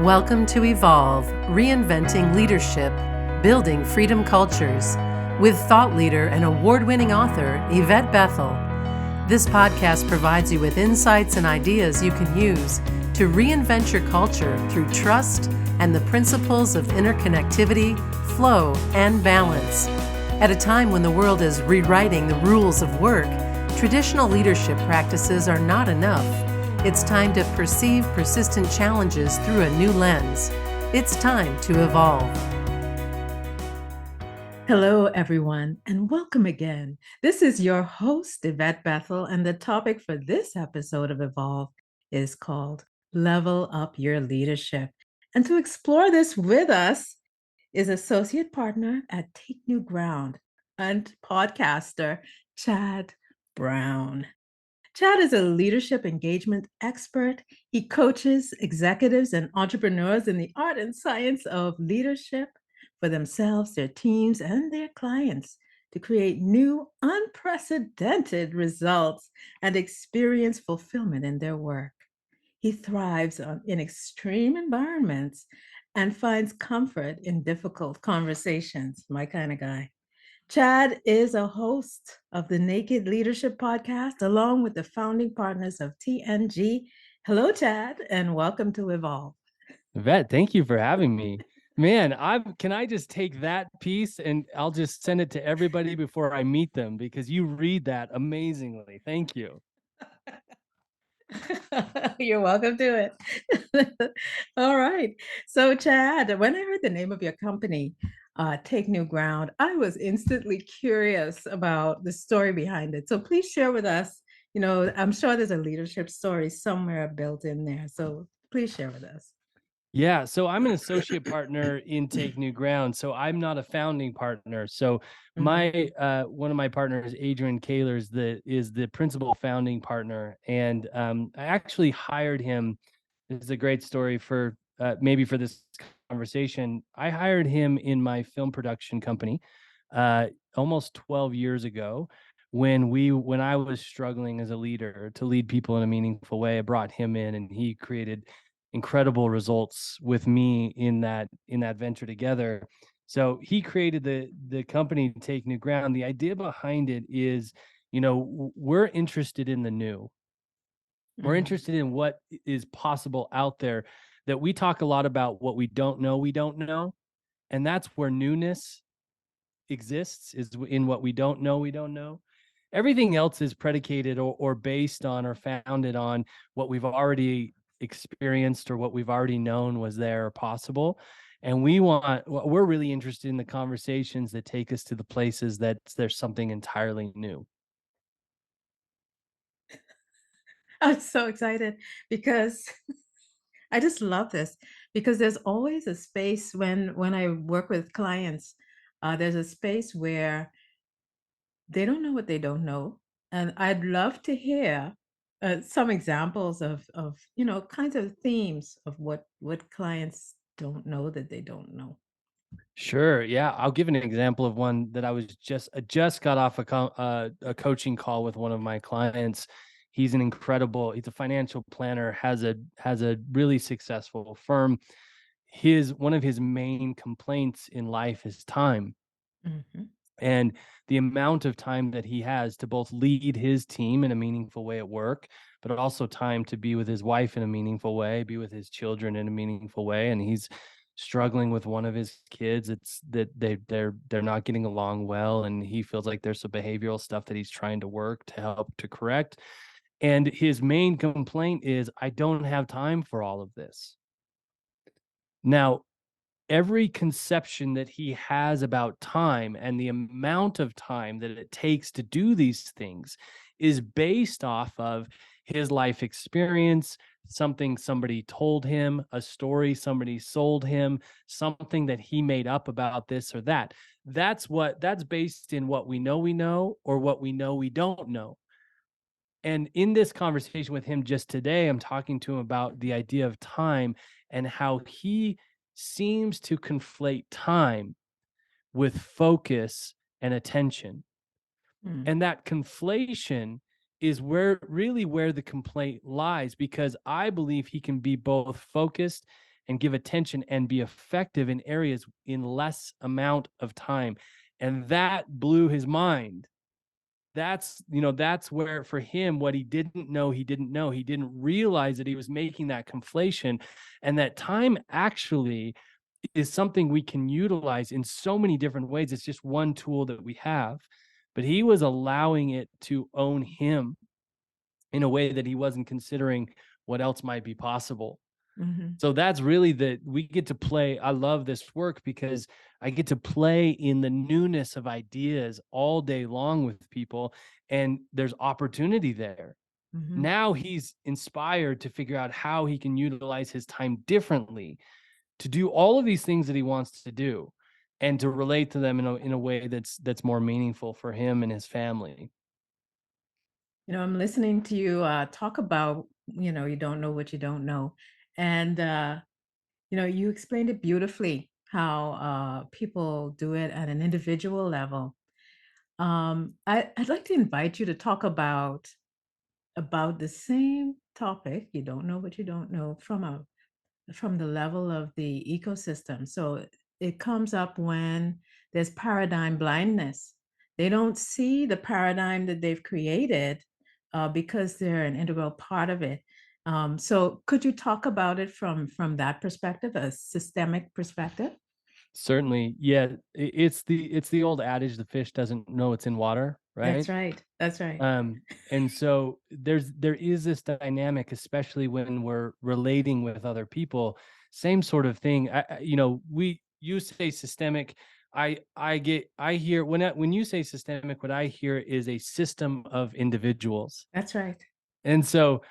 Welcome to Evolve, Reinventing Leadership, Building Freedom Cultures, with thought leader and award-winning author Yvette Bethel. This podcast provides you with insights and ideas you can use to reinvent your culture through trust and the principles of interconnectivity, flow, and balance. At a time when the world is rewriting the rules of work, traditional leadership practices are not enough. It's time to perceive persistent challenges through a new lens. It's time to evolve. Hello, everyone, and welcome again. This is your host, Yvette Bethel, and the topic for this episode of Evolve is called Level Up Your Leadership. And to explore this with us is associate partner at Take New Ground and podcaster Chad Brown. Chad is a leadership engagement expert. He coaches executives and entrepreneurs in the art and science of leadership for themselves, their teams, and their clients to create new, unprecedented results and experience fulfillment in their work. He thrives in extreme environments and finds comfort in difficult conversations. My kind of guy. Chad is a host of the Naked Leadership Podcast, along with the founding partners of TNG. Hello, Chad, and welcome to Evolve. Yvette, thank you for having me. Man, can I just take that piece and I'll just send it to everybody before I meet them because you read that amazingly. Thank you. You're welcome to it. All right. So, Chad, when I heard the name of your company, Take New Ground, I was instantly curious about the story behind it. So, please share with us. I'm sure there's a leadership story somewhere built in there. So, please share with us. Yeah, so I'm an associate partner in Take New Ground. So I'm not a founding partner. So my one of my partners, Adrian Kaler, is the principal founding partner, and I actually hired him. This is a great story for maybe for this conversation. I hired him in my film production company almost 12 years ago when I was struggling as a leader to lead people in a meaningful way. I brought him in, and he created incredible results with me in that venture together. So he created the company Take New Ground. The idea behind it is, we're interested in the new. We're interested in what is possible out there. That we talk a lot about what we don't know, and that's where newness exists, is in what we don't know. Everything else is predicated or based on or founded on what we've already experienced or what we've already known was there or possible. And we're really interested in the conversations that take us to the places that there's something entirely new. I'm so excited because I just love this because there's always a space when I work with clients, there's a space where they don't know what they don't know, and I'd love to hear some examples of kinds of themes of what clients don't know that they don't know. Sure. Yeah. I'll give an example of one that I just got off a coaching call with one of my clients. He's a financial planner, has a really successful firm. One of his main complaints in life is time, Mhm. and the amount of time that he has to both lead his team in a meaningful way at work, but also time to be with his wife in a meaningful way, be with his children in a meaningful way. And he's struggling with one of his kids. It's that they're not getting along well, and he feels like there's some behavioral stuff that he's trying to work to help to correct. And his main complaint is, I don't have time for all of this. Now, every conception that he has about time and the amount of time that it takes to do these things is based off of his life experience, something somebody told him, a story somebody sold him, something that he made up about this or that. That's based in what we know or what we know we don't know. And in this conversation with him just today, I'm talking to him about the idea of time and how he seems to conflate time with focus and attention. Mm. And that conflation is where the complaint lies, because I believe he can be both focused and give attention and be effective in areas in less amount of time. And that blew his mind. That's where for him, what he didn't know, he didn't know. He didn't realize that he was making that conflation, and that time actually is something we can utilize in so many different ways. It's just one tool that we have. But he was allowing it to own him in a way that he wasn't considering what else might be possible. Mhm. So that's really we get to play. I love this work because I get to play in the newness of ideas all day long with people, and there's opportunity there. Mhm. Now he's inspired to figure out how he can utilize his time differently to do all of these things that he wants to do, and to relate to them in a way that's more meaningful for him and his family. I'm listening to you talk about, you don't know what you don't know. And, you explained it beautifully how people do it at an individual level. I'd like to invite you to talk about the same topic. You don't know what you don't know from the level of the ecosystem. So it comes up when there's paradigm blindness. They don't see the paradigm that they've created because they're an integral part of it. So could you talk about it from that perspective, a systemic perspective? Certainly, yeah. It's the old adage: the fish doesn't know it's in water, That's right? right. That's right. Um, and so there is this dynamic, especially when we're relating with other people. Same sort of thing. You say systemic. I hear when you say systemic, what I hear is a system of individuals. That's right. And so,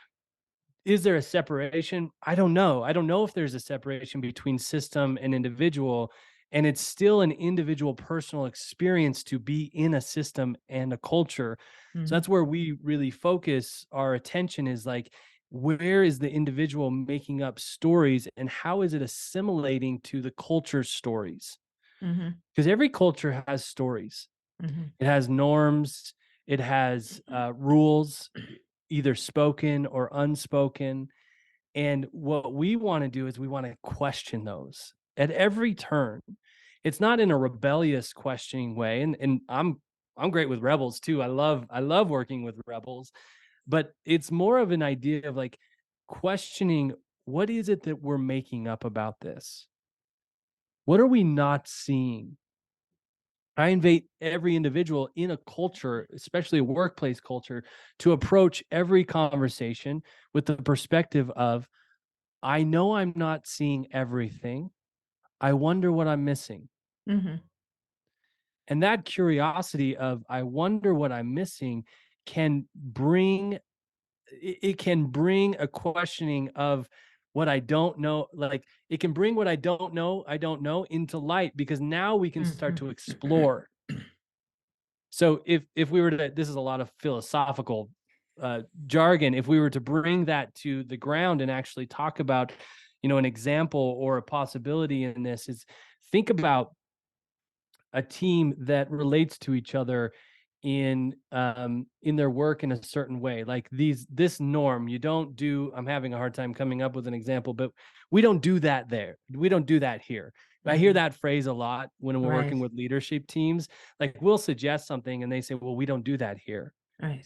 is there a separation? I don't know. I don't know if there's a separation between system and individual. And it's still an individual personal experience to be in a system and a culture. So Mhm. that's where we really focus our attention, is like, where is the individual making up stories and how is it assimilating to the culture's stories? Mhm. Because every culture has stories, Mhm. it has norms, it has rules, either spoken or unspoken. And what we want to do is we want to question those at every turn. It's not in a rebellious questioning way. And I'm great with rebels too. I love working with rebels, but it's more of an idea of like questioning, what is it that we're making up about this? What are we not seeing? I invite every individual in a culture, especially a workplace culture, to approach every conversation with the perspective of, I know I'm not seeing everything. I wonder what I'm missing. Mhm. And that curiosity of, I wonder what I'm missing, can bring it can bring a questioning of what I don't know. Like, it can bring what I don't know into light, because now we can start Mhm. to explore. So if we were to, this is a lot of philosophical jargon, if we were to bring that to the ground and actually talk about, an example or a possibility in this, is think about a team that relates to each other in their work in a certain way, like this norm you don't do. I'm having a hard time coming up with an example, but we don't do that there, we don't do that here. I hear Mhm. that phrase a lot when we're Right. working with leadership teams. Like, we'll suggest something and they say, well, we don't do that here. Right.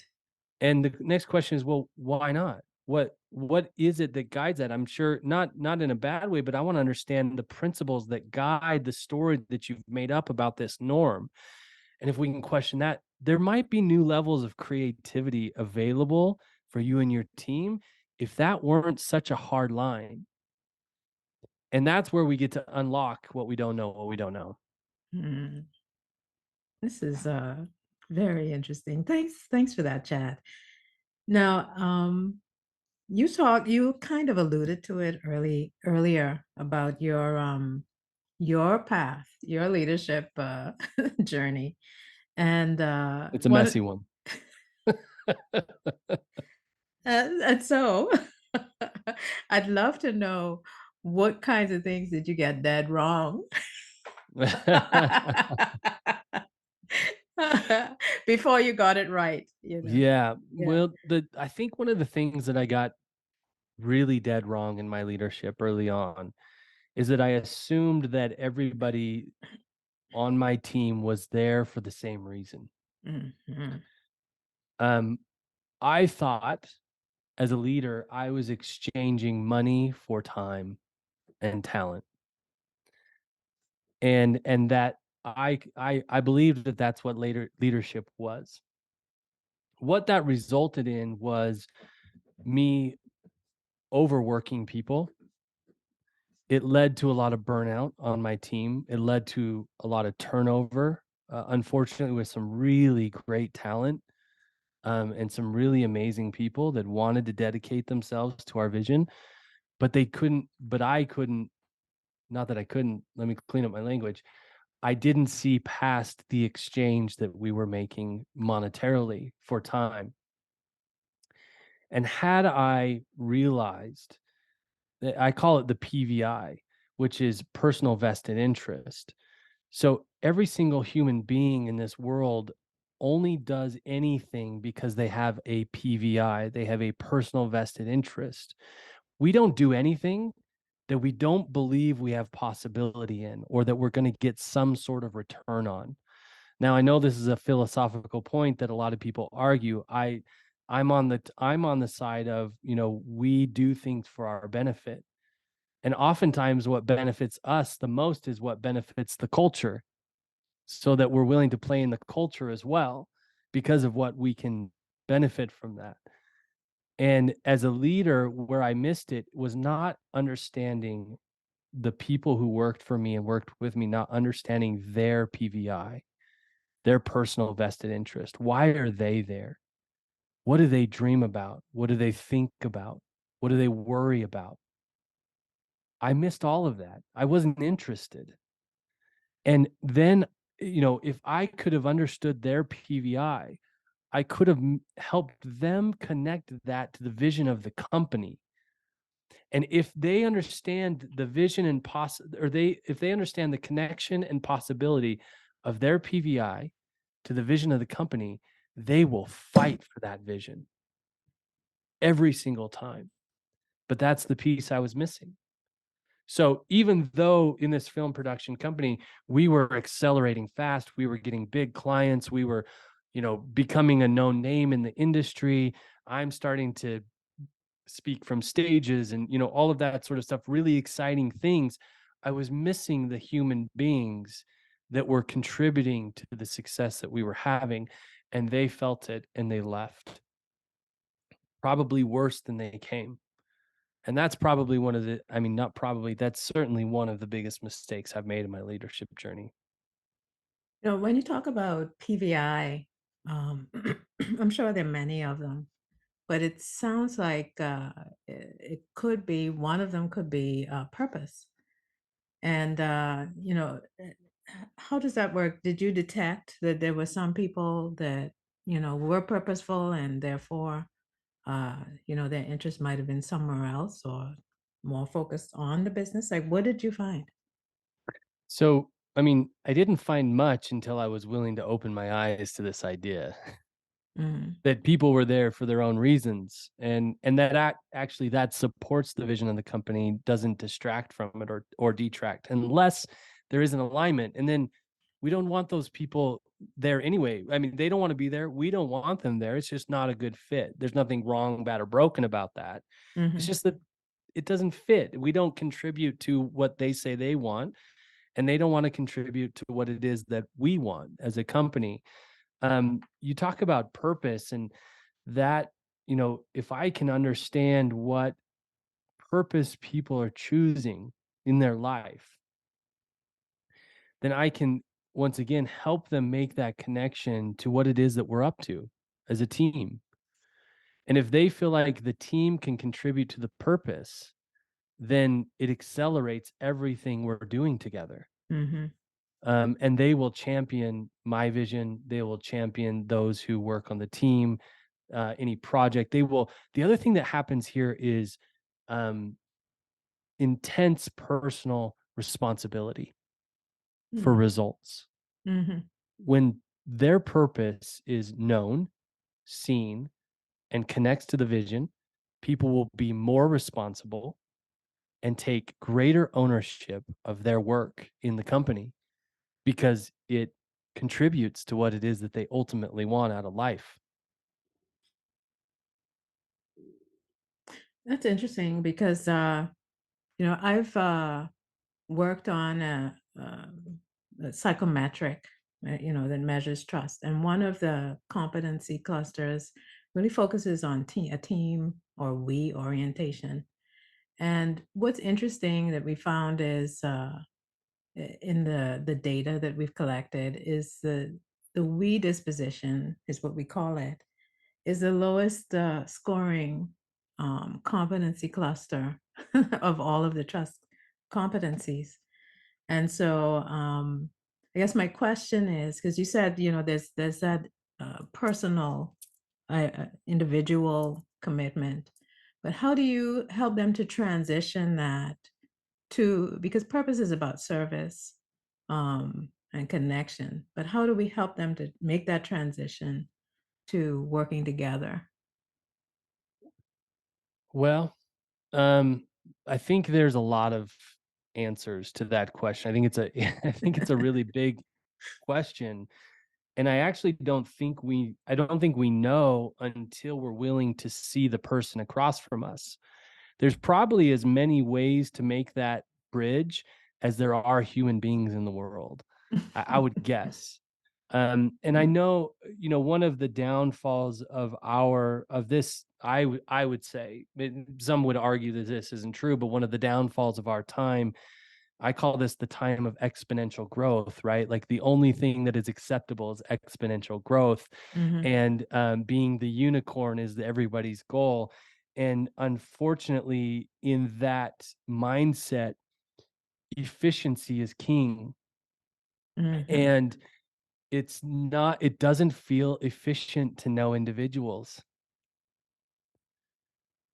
And the next question is, well, why not? What is it that guides that? I'm sure not in a bad way, but I want to understand the principles that guide the story that you've made up about this norm. And if we can question that, there might be new levels of creativity available for you and your team if that weren't such a hard line. And that's where we get to unlock what we don't know. Mm. This is very interesting. Thanks for that, Chad. Now, you kind of alluded to it earlier about your path, your leadership journey. And It's a messy one. and so I'd love to know what kinds of things did you get dead wrong before you got it right. Yeah. Yeah. Well, I think one of the things that I got really dead wrong in my leadership early on is that I assumed that everybody on my team was there for the same reason. Mhm. Um, I thought as a leader, I was exchanging money for time and talent, and that I believed that that's what later leadership was. What that resulted in was me overworking people. It led to a lot of burnout on my team. It led to a lot of turnover, unfortunately, with some really great talent, and some really amazing people that wanted to dedicate themselves to our vision, but they couldn't. But I couldn't. Not that I couldn't. Let me clean up my language. I didn't see past the exchange that we were making monetarily for time. And had I realized that, I call it the PVI, which is personal vested interest. So every single human being in this world only does anything because they have a PVI, they have a personal vested interest. We don't do anything that we don't believe we have possibility in or that we're going to get some sort of return on. Now, I know this is a philosophical point that a lot of people argue. I'm on the side of, we do things for our benefit. And oftentimes what benefits us the most is what benefits the culture, so that we're willing to play in the culture as well because of what we can benefit from that. And as a leader, where I missed it was not understanding the people who worked for me and worked with me, not understanding their PVI, their personal vested interest. Why are they there? What do they dream about? What do they think about? What do they worry about? I missed all of that. I wasn't interested. And then, if I could have understood their I could have helped them connect that to the vision of the company. And if they understand the vision and if they understand the connection and possibility of their PVI to the vision of the company, they will fight for that vision every single time. But that's the piece I was missing. So even though in this film production company, we were accelerating fast, we were getting big clients, we were, becoming a known name in the industry. I'm starting to speak from stages and, all of that sort of stuff, really exciting things. I was missing the human beings that were contributing to the success that we were having, and they felt it and they left, probably worse than they came. And that's probably one of the I mean, not probably, that's certainly one of the biggest mistakes I've made in my leadership journey. When you talk about PVI, um, I'm sure there are many of them, but it sounds like it could be one of them could be purpose. And how does that work? Did you detect that there were some people that were purposeful and therefore their interest might have been somewhere else or more focused on the business? Like, what did you find? So, I mean, I didn't find much until I was willing to open my eyes to this idea Mm, that people were there for their own reasons, and that actually that supports the vision of the company, doesn't distract from it or detract, unless there is an alignment. And then we don't want those people there anyway. I mean, they don't want to be there. We don't want them there. It's just not a good fit. There's nothing wrong, bad, or broken about that. It's mhm, just that it doesn't fit. We don't contribute to what they say they want, and they don't want to contribute to what it is that we want as a company. You talk about purpose, and that, if I can understand what purpose people are choosing in their life, then I can once again help them make that connection to what it is that we're up to as a team. And if they feel like the team can contribute to the purpose, then it accelerates everything we're doing together. mhm, And they will champion my vision. They will champion those who work on the team, any project. They will. The other thing that happens here is um, intense personal responsibility for mm, results. mhm, When their purpose is known, seen, and connects to the vision, people will be more responsible and take greater ownership of their work in the company because it contributes to what it is that they ultimately want out of life. That's interesting because I've worked on a psychometric, that measures trust, and one of the competency clusters really focuses on a team or we orientation. And what's interesting that we found is in the data that we've collected is the we disposition is what we call it, is the lowest scoring competency cluster of all of the trust competencies. And so I guess my question is, because you said, there's that personal, individual commitment, but how do you help them to transition that to, because purpose is about service and connection, but how do we help them to make that transition to working together? Well, um, I think there's a lot of answers to that question. I think it's a I think it's a really big question. And I don't think we know until we're willing to see the person across from us. There's probably as many ways to make that bridge as there are human beings in the world. I would guess. And I know, one of the downfalls of this, I would say, some would argue that this isn't true, but one of the downfalls of our time, I call this the time of exponential growth, right? Like the only thing that is acceptable is exponential growth, Hmm. and being the unicorn is everybody's goal. And unfortunately, in that mindset, efficiency is king. Hmm. And it doesn't feel efficient to know individuals.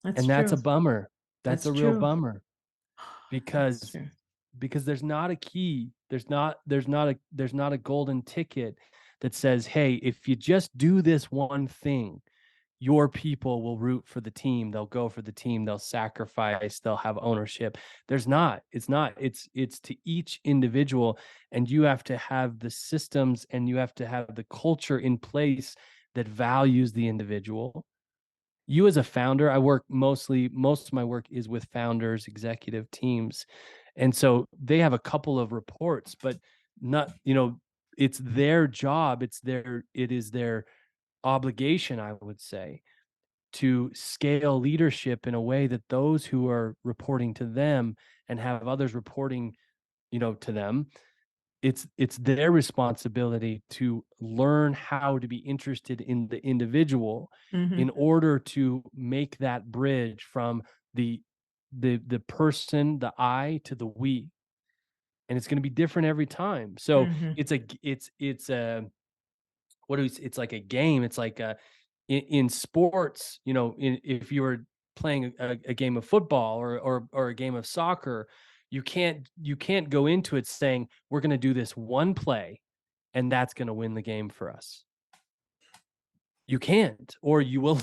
That's And that's a true. bummer. That's That's a real true. bummer That's because true. there's not a key. There's not a golden ticket that says, "Hey, if you just do this one thing, your people will root for the team. They'll go for the team. They'll sacrifice. They'll have ownership." There's not. It's not. It's to each individual, and you have to have the systems and you have to have the culture in place that values the individual. You as a founder, most of my work is with founders, executive teams. And so they have a couple of reports, but not, it's their job, it is their obligation, I would say, to scale leadership in a way that those who are reporting to them and have others reporting, to them, it's their responsibility to learn how to be interested in the individual in Hmm. order to make that bridge from the person, the I, to the we. And it's going to be different every time. So Hmm. it's a what do we it's like a game. It's like in sports, if you were playing a game of football or a game of soccer, you can't go into it saying we're going to do this one play and that's going to win the game for us. You can't, or you will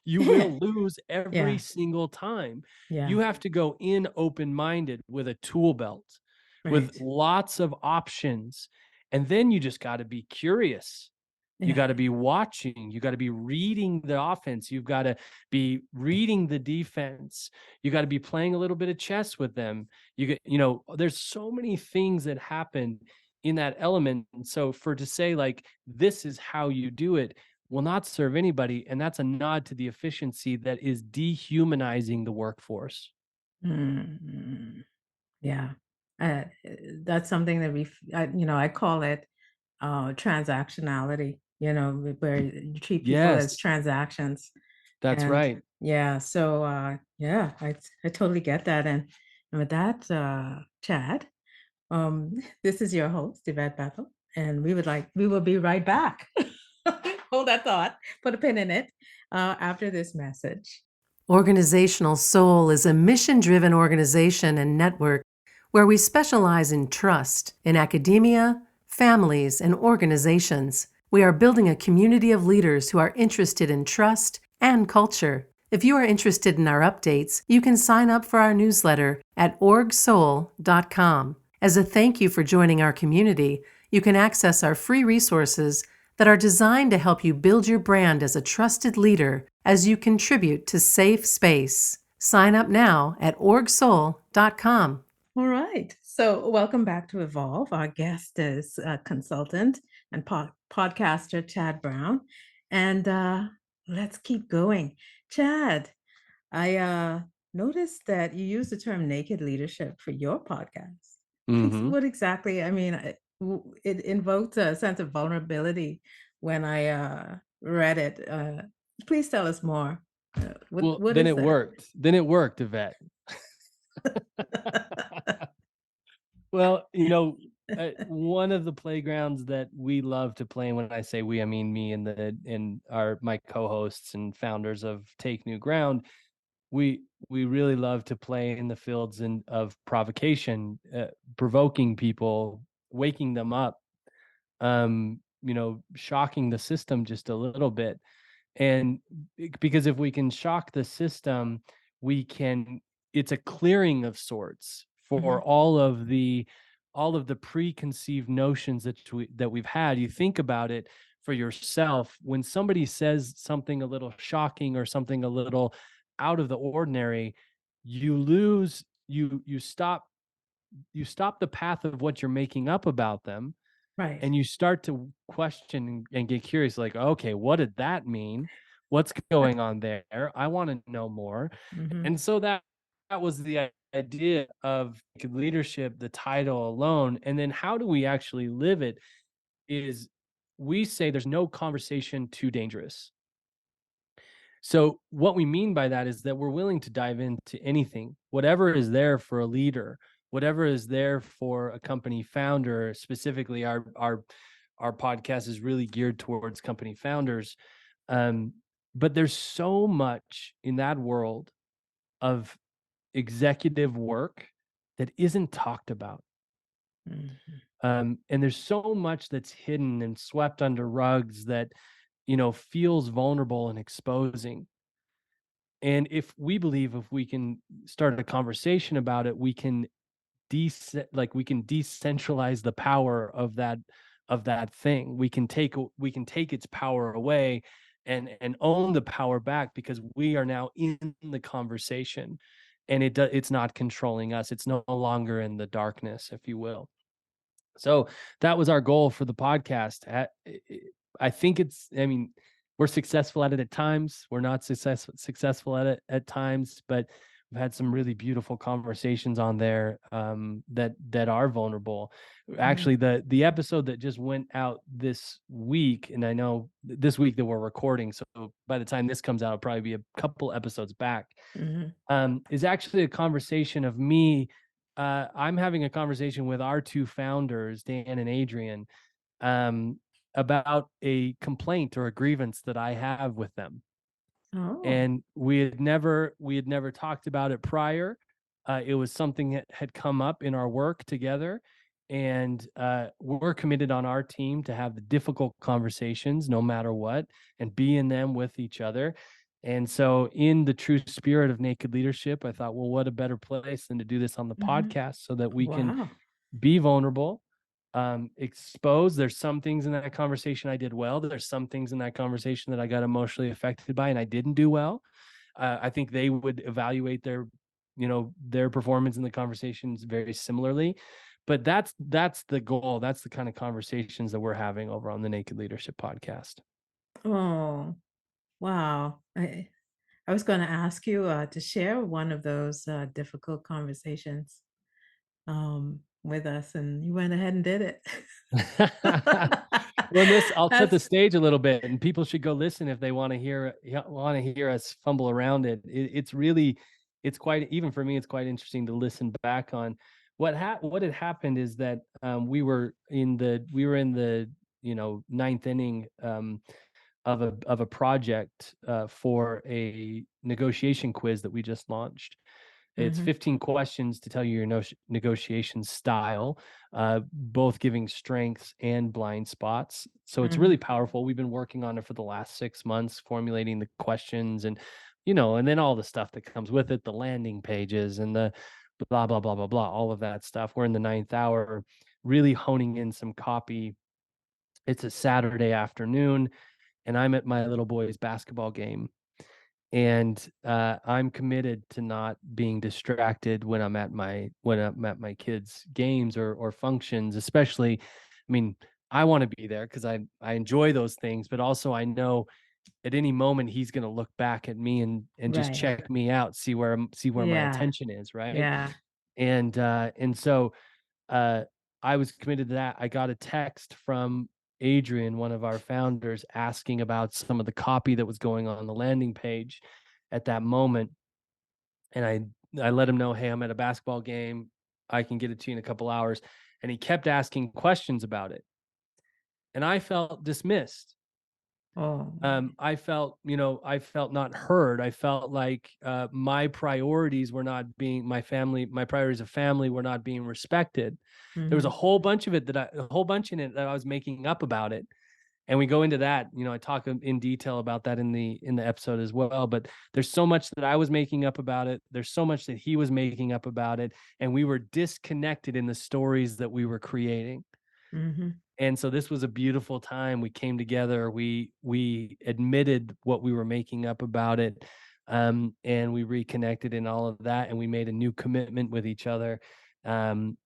you will lose every Yeah. single time. Yeah. You have to go in open-minded with a tool belt, with Right. lots of options, and then you just got to be curious. You Yeah. got to be watching. You got to be reading the offense. You've got to be reading the defense. You got to be playing a little bit of chess with them. There's so many things that happen in that element. And so to say like this is how you do it will not serve anybody. And that's a nod to the efficiency that is dehumanizing the workforce. Mm. Yeah. Uh, that's something that I call it transactionality, where you treat people as Yes, transactions. that's And right. yeah, so yeah, I totally get that. And with that, Chad, this is your host, Yvette Bethel, and we will be right back. Hold that thought, put a pin in it after this message. Organizational Soul is a mission driven organization and network where we specialize in trust in academia, families, and organizations. We are building a community of leaders who are interested in trust and culture. If you are interested in our updates, you can sign up for our newsletter at orgsoul.com. As a thank you for joining our community, you can access our free resources that are designed to help you build your brand as a trusted leader as you contribute to safe space. Sign up now at orgsoul.com. All right. So, welcome back to Evolve. Our guest is consultant and podcaster Chad Brown. And let's keep going. Chad, I noticed that you use the term naked leadership for your podcast. Mm-hmm. What exactly? I mean, it invoked a sense of vulnerability when I read it. Please tell us more. Well, What then is it that? worked. Then it worked, Yvette. Well, one of the playgrounds that we love to play, and when I say we, I mean me and my co-hosts and founders of Take New Ground, we really love to play in the fields of provocation, provoking people, waking them up, shocking the system just a little bit. And because if we can shock the system, it's a clearing of sorts for Mhm. all of the preconceived notions that we've had. You think about it for yourself. When somebody says something a little shocking or something a little out of the ordinary, you stop the path of what you're making up about them, Right. and you start to question and get curious, like, okay, what did that mean? What's going on there? I want to know more. Mhm. And so that was the idea of leadership, the title alone. And then how do we actually live it? Is we say there's no conversation too dangerous. So what we mean by that is that we're willing to dive into anything, whatever is there for a leader, whatever is there for a company founder. Specifically, our podcast is really geared towards company founders. But there's so much in that world of executive work that isn't talked about. Mhm. And there's so much that's hidden and swept under rugs that, feels vulnerable and exposing. And if we believe if we can start a conversation about it, we can we can decentralize the power of that thing. We can take its power away and own the power back, because we are now in the conversation, and it's not controlling us. It's no longer in the darkness, if you will. So that was our goal for the podcast. I think I mean, we're successful at it at times. We're not successful at it at times, but we've had some really beautiful conversations on there, that are vulnerable. Mhm. Actually, the episode that just went out this week, and I know this week that we're recording, so by the time this comes out, it'll probably be a couple episodes back, Mhm. is actually a conversation of me. I'm having a conversation with our two founders, Dan and Adrian, um, about a complaint or a grievance that I have with them. Oh. And we had never talked about it prior. It was something that had come up in our work together, and we're committed on our team to have the difficult conversations no matter what, and be in them with each other. And so, in the true spirit of naked leadership, I thought, well, what a better place than to do this on the Mhm. podcast so that we can Wow. be vulnerable, expose. There's some things in that conversation I did well. There's some things in that conversation that I got emotionally affected by and I didn't do well. I think they would evaluate their performance in the conversations very similarly. But that's the goal. That's the kind of conversations that we're having over on the Naked Leadership podcast. Oh, wow. I was going to ask you to share one of those difficult conversations with us, and you went ahead and did it. Well, I'll set the That's stage a little bit, and people should go listen if they want to hear us fumble around it. It's really, it's quite, even for me, it's quite interesting to listen back on what had happened. Is that we were in the ninth inning of a project for a negotiation quiz that we just launched. It's Mhm. 15 questions to tell you your negotiation style, both giving strengths and blind spots. So it's really Mhm. powerful. We've been working on it for the last 6 months, formulating the questions and and then all the stuff that comes with it, the landing pages and the blah, blah, blah, blah, blah, all of that stuff. We're in the ninth hour, really honing in some copy. It's a Saturday afternoon, and I'm at my little boy's basketball game. And I'm committed to not being distracted when I'm at my kids' games or functions, especially. I mean, I want to be there because I enjoy those things, but also I know at any moment he's going to look back at me and just Right. check me out, see where my Yeah. attention is, right? Yeah. And so uh, I was committed to that. I got a text from Adrian, one of our founders, asking about some of the copy that was going on the landing page at that moment. And I let him know, hey, I'm at a basketball game. I can get it to you in a couple hours. And he kept asking questions about it. And I felt dismissed. Oh. I felt not heard. I felt like my priorities were not being my priorities of family were not being respected. There was a Mhm. whole bunch of it a whole bunch in it that I was making up about it. And we go into that, I talk in detail about that in the episode as well. But there's so much that I was making up about it. There's so much that he was making up about it. And we were disconnected in the stories that we were creating. Mhm. And so this was a beautiful time. We came together. We admitted what we were making up about it, and we reconnected and all of that. And we made a new commitment with each other. And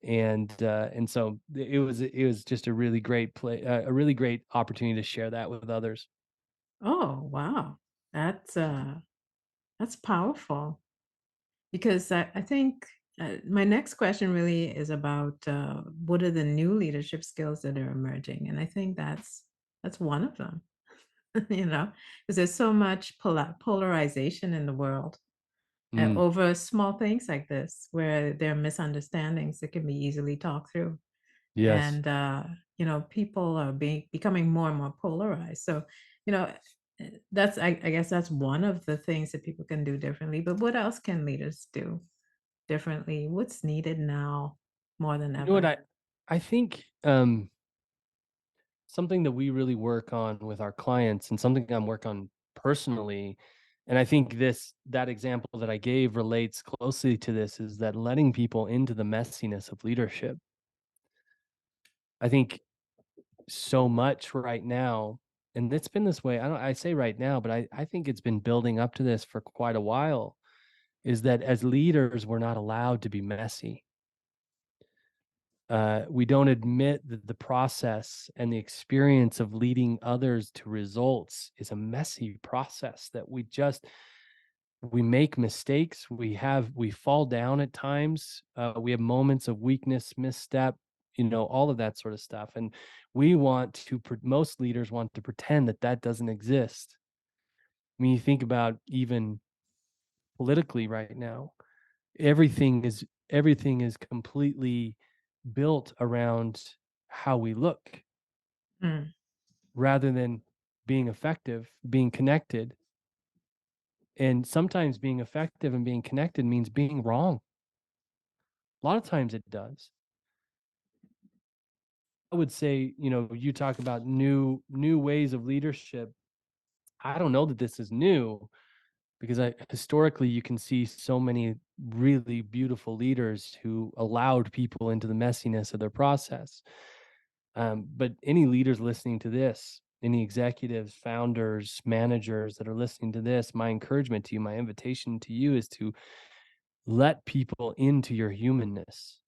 so it was just a really great a really great opportunity to share that with others. Oh, wow. That's, uh that's powerful because I think, my next question really is about, what are the new leadership skills that are emerging, and I think that's one of them, because there's so much polarization in the world, Mm, over small things like this, where there are misunderstandings that can be easily talked through. yes. And people are becoming more and more polarized, so you know that's I guess that's one of the things that people can do differently, but what else can leaders do differently? What's needed now more than You know what ever? I think something that we really work on with our clients and something I'm work on personally, and I think that example that I gave relates closely to this, is that letting people into the messiness of leadership. I think so much right now, and it's been this way. I say right now, but I think it's been building up to this for quite a while, is that as leaders, we're not allowed to be messy. We don't admit that the process and the experience of leading others to results is a messy process, that we make mistakes, we fall down at times, we have moments of weakness, misstep, all of that sort of stuff. And most leaders want to pretend that that doesn't exist. I mean, you think about even politically right now, everything is completely built around how we look, Mm, rather than being effective, being connected. And sometimes being effective and being connected means being wrong. A lot of times it does. I would say, you talk about new ways of leadership. I don't know that this is new, because historically you can see so many really beautiful leaders who allowed people into the messiness of their process. But any leaders listening to this, any executives, founders, managers that are listening to this, my encouragement to you, my invitation to you is to let people into your humanness.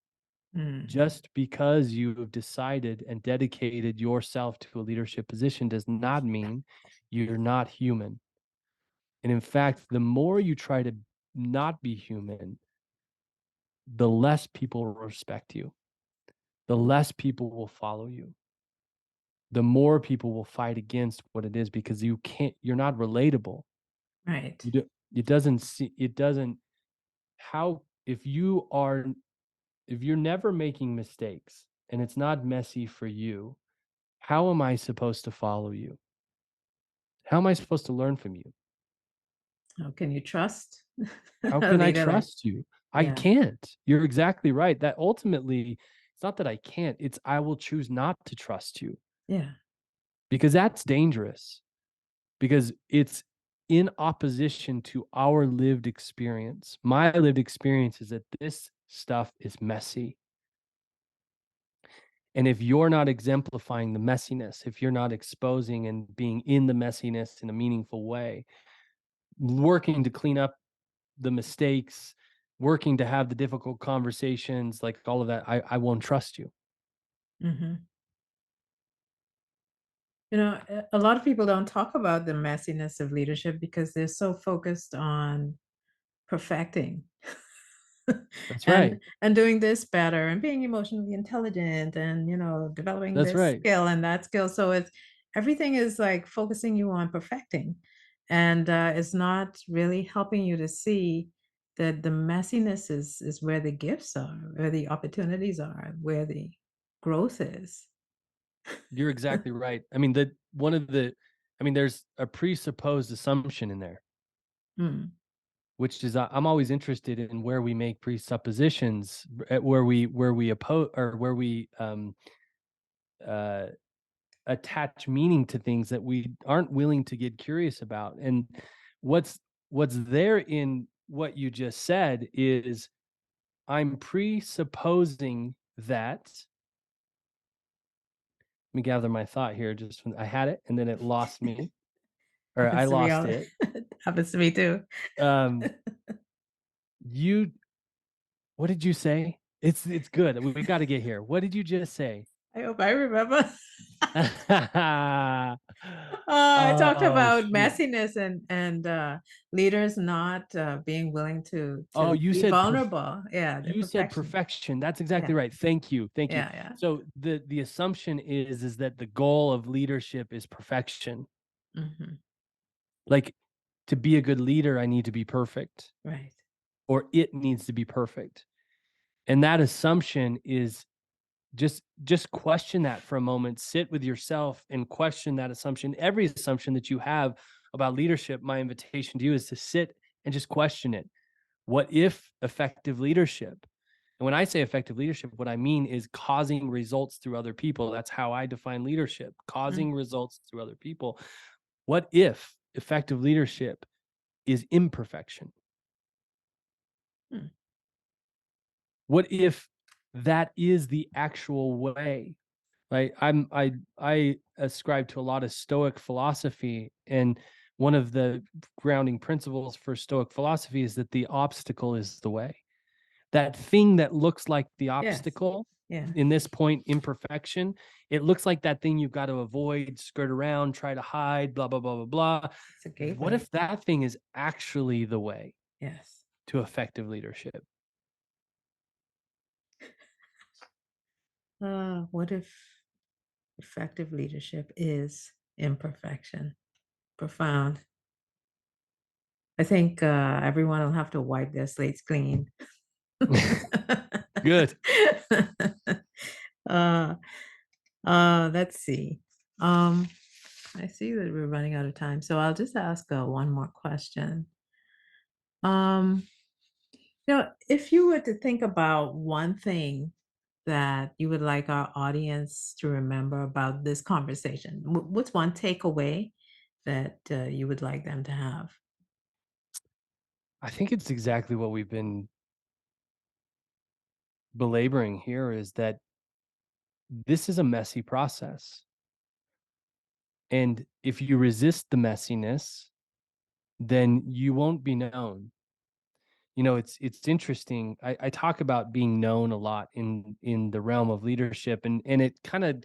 mm, Just because you have decided and dedicated yourself to a leadership position does not mean you're not human. And in fact, the more you try to not be human, the less people will respect you, the less people will follow you, the more people will fight against what it is, because you're not relatable. right. You do, it doesn't, how, if you're never making mistakes and it's not messy for you, how am I supposed to follow you? How am I supposed to learn from you? How can you trust How a can I leader like? trust you? I Yeah. can't. You're exactly right. That ultimately, it's not that I can't, it's I will choose not to trust you, Yeah. because that's dangerous. Because in opposition to our lived experience. My lived experience is that this stuff is messy. And if you're not exemplifying the messiness, if you're not exposing and being in the messiness in a meaningful way, working to clean up the mistakes, working to have the difficult conversations, like all of that, I won't trust you. Hmm. You know, a lot of people don't talk about the messiness of leadership because they're so focused on perfecting That's right. and doing this better and being emotionally intelligent and, you know, developing That's this right. skill and that skill. So it's everything is like focusing you on perfecting, and it's not really helping you to see that the messiness is where the gifts are, where the opportunities are, where the growth is. You're exactly right. I mean, there's a presupposed assumption in there, Mm, which is I'm always interested in where we make presuppositions, where we oppose or where we uh, attach meaning to things that we aren't willing to get curious about. And what's what's there in what you just said is I'm presupposing that. Let me gather my thought here. Just when I had it and then it lost me, or I happens to me lost all it. happens to me too. Um, you, what did you say? It's good. We got to get here. What did you just say? I hope I remember. I talked Oh about shoot. messiness and leaders not being willing to Oh, to be vulnerable. Yeah, the you said perfection. perfection. That's exactly Yeah, right. Thank you. Thank you. yeah, yeah. So the assumption is that the goal of leadership is perfection. Hmm. Like, to be a good leader, I need to be perfect, Right. or it needs to be perfect. And that assumption is just question that for a moment. Sit with yourself and question that assumption. Every assumption that you have about leadership, my invitation to you is to sit and just question it. What if effective leadership? And when I say effective leadership, what I mean is causing results through other people. That's how I define leadership, Mm, causing results through other people. What if effective leadership is imperfection? mm, What if that is the actual way? Right? I ascribe to a lot of Stoic philosophy, and one of the grounding principles for Stoic philosophy is that the obstacle is the way. That thing that looks like the yes. obstacle, Yeah. in this point, imperfection, it looks like that thing you've got to avoid, skirt around, try to hide, blah, blah, blah, blah, blah. It's a What gateway. if that thing is actually the way Yes. to effective leadership? What if effective leadership is imperfection? Profound. I think everyone will have to wipe their slates clean. Good. uh, let's see. I see that we're running out of time, so I'll just ask one more question. Um, if you were to think about one thing that you would like our audience to remember about this conversation, what's one takeaway that you would like them to have? I think it's exactly what we've been belaboring here, is that this is a messy process. And if you resist the messiness, then you won't be known. It's interesting. I talk about being known a lot in the realm of leadership, and it kind of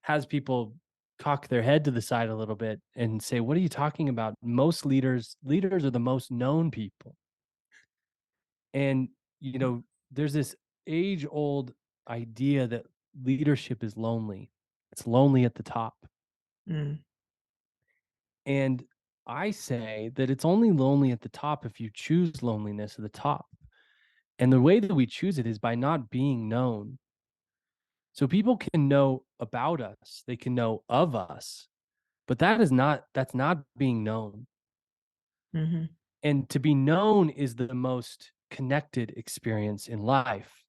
has people cock their head to the side a little bit and say, what are you talking about? Most leaders are the most known people. And there's this age old idea that leadership is lonely. It's lonely at the top. Mm, And I say that it's only lonely at the top if you choose loneliness at the top. And the way that we choose it is by not being known. So people can know about us, they can know of us, but that's not being known. mhm, And to be known is the most connected experience in life.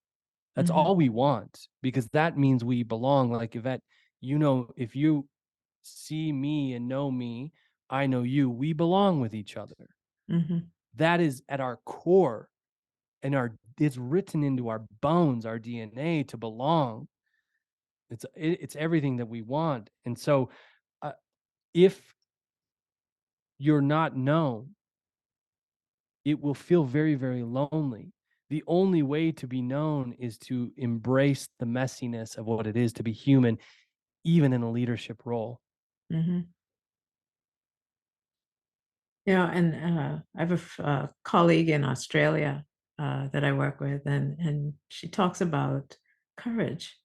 That's mhm, all we want, because that means we belong. Like Yvette, if you see me and know me, I know you. We belong with each other. Mhm. That is at our core, and it's written into our bones, our DNA, to belong. It's everything that we want. And so if you're not known, it will feel very, very lonely. The only way to be known is to embrace the messiness of what it is to be human, even in a leadership role. Mhm. And I have a colleague in Australia that I work with, and she talks about courage.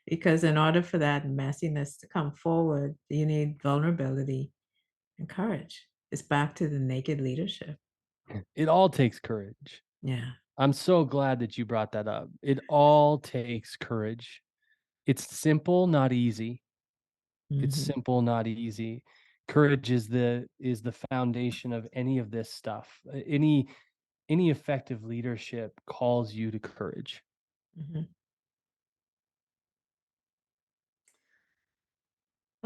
Because in order for that messiness to come forward, you need vulnerability and courage. It's back to the naked leadership. It all takes courage. Yeah. I'm so glad that you brought that up. It all takes courage. It's simple, not easy. It's Mhm. simple, not easy. Courage is the foundation of any of this stuff. Any effective leadership calls you to courage. Mhm.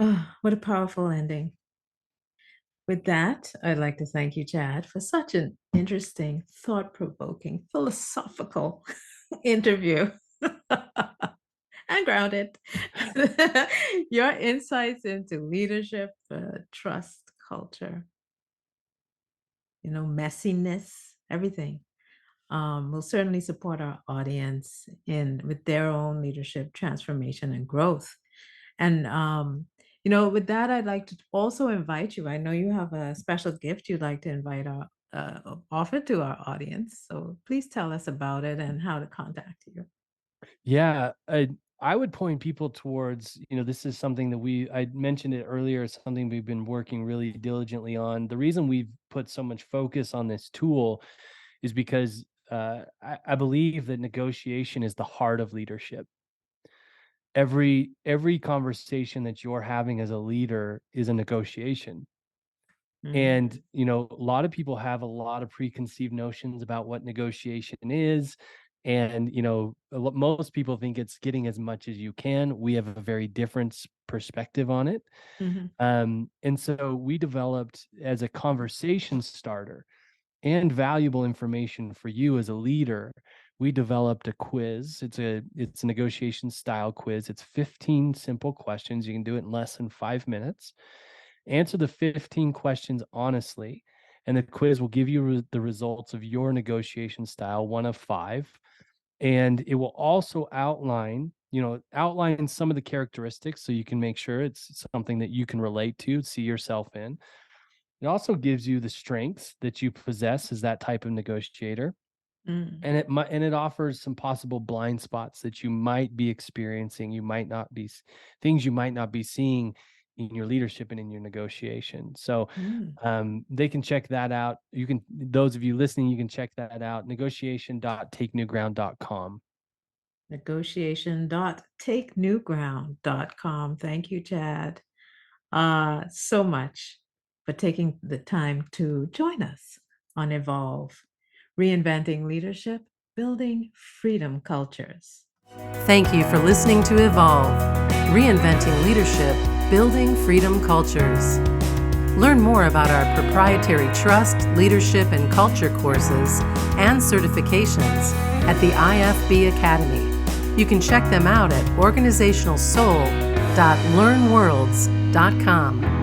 Oh, what a powerful ending. With that, I'd like to thank you, Chad, for such an interesting, thought provoking, philosophical interview. And grounded. Your insights into leadership, trust, culture, messiness, everything will certainly support our audience in with their own leadership transformation and growth. And with that, I'd like to also invite you. I know you have a special gift you'd like to invite our offer to our audience. So please tell us about it and how to contact you. Yeah, I would point people towards, this is something that I mentioned it earlier, something we've been working really diligently on. The reason we've put so much focus on this tool is because I believe that negotiation is the heart of leadership. Every conversation that you're having as a leader is a negotiation. Mhm. And, a lot of people have a lot of preconceived notions about what negotiation is. And, most people think it's getting as much as you can. We have a very different perspective on it. Mhm. And so we developed, as a conversation starter and valuable information for you as a leader, we developed a quiz. It's a negotiation style quiz. It's 15 simple questions. You can do it in less than 5 minutes. Answer the 15 questions honestly, and the quiz will give you the results of your negotiation style, one of 5. And it will also outline some of the characteristics so you can make sure it's something that you can relate to, see yourself in. It also gives you the strengths that you possess as that type of negotiator. Mm. And it offers some possible blind spots that you might be experiencing, things you might not be seeing in your leadership and in your negotiation. So Mm. they can check that out. Those of you listening, you can check that out, negotiation.takenewground.com. Negotiation.takenewground.com. Thank you, Chad, so much for taking the time to join us on Evolve, Reinventing Leadership, Building Freedom Cultures. Thank you for listening to Evolve, Reinventing Leadership, Building Freedom Cultures. Learn more about our proprietary trust, leadership, and culture courses and certifications at the IFB Academy. You can check them out at organizationalsoul.learnworlds.com.